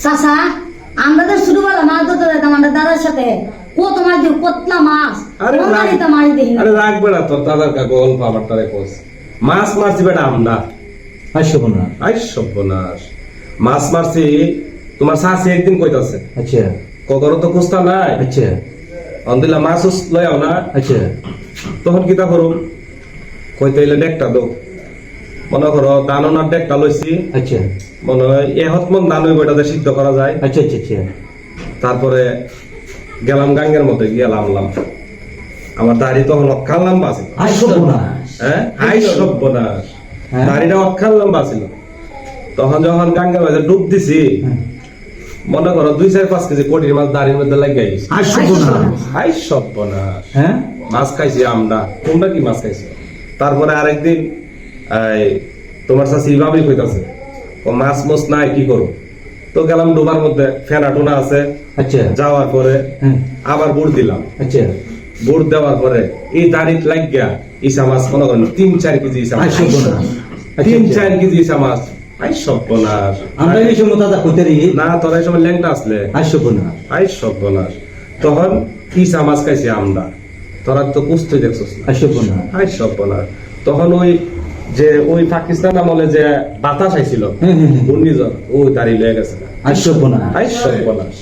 চাচা আমাদের ছোটবেলা মাছ ধরতে যেতাম আমাদের দাদার সাথে কত মাছ দিও কতলা মাছ আরে কোন রাগ- গাড়িতে মাছ দেখি না আরে রাখবে না তোর দাদার কাকু অল্প আমার তারে কোস মাছ মারছি বেটা আমরা আসবো না। আই সর্বনাশ মাছ মারছি তোমার শাশি একদিন কইতাছে আচ্ছা কখনো তো কুস্তা নাই আচ্ছা অন্দিলা মাছ লয়াও না আচ্ছা তখন কিতা করুম কইতে এলে ডেকটা দো মনে করো দাননার ডেকটা লইছি আচ্ছা মনে হয় এহত মন দান হইব এটাতে সিদ্ধ করা যায় আচ্ছা আচ্ছা আচ্ছা তারপরে গেলাম গাঙ্গের মধ্যে গেলাম আমার দাড়ি তখন অক্ষাল লম্বা ছিল আসবো না। হ্যাঁ আই সর্বনাশ হ্যাঁ। দাড়িটা অক্ষাল লম্বা ছিল তখন যখন গাঙ্গের মধ্যে ডুব দিছি হ্যাঁ। মনে করো 2-4-5 কেজি কোটির মাছ দাড়ির মধ্যে লাগিয়ে গেছে আসবো না। আই সর্বনাশ হ্যাঁ মাছ খাইছি আমরা তোমরা কি মাছ খাইছি তারপরে আরেকদিন এই তোমার চাষি ভাবি কইতাছে ও মাছ মোছ নাই কি করো তো গেলাম ডোবার মধ্যে ফেনা টোনা আছে আচ্ছা যাওয়ার পরে হ্যাঁ আবার বুড় দিলাম আচ্ছা বুড় দেওয়ার পরে এই দাড়িত লাগিয়া ইসা মাছ মনে করেন 3-4 কেজি ইসা মাছ আসবো না। আচ্ছা, 3-4 কেজি ইসা মাছ আই সর্বনাশ আমরা এই সময় দাদা কইতে রি না তোরা এই সময় ল্যাংটা আসলে আসবো না। আই সর্বনাশ তখন ইসা মাছ খাইছি আমরা তোরা তো কুস্তি দেখছিস না আসবো না। আই সর্বনাশ তখন ওই যে ওই পাকিস্তান আমলে যে বাতাস আইছিল হ্যাঁ, হ্যাঁ, হ্যাঁ। ঘূর্ণিঝড় ওই দাঁড়িয়ে লয়ে গেছে আসবো না। আই সর্বনাশ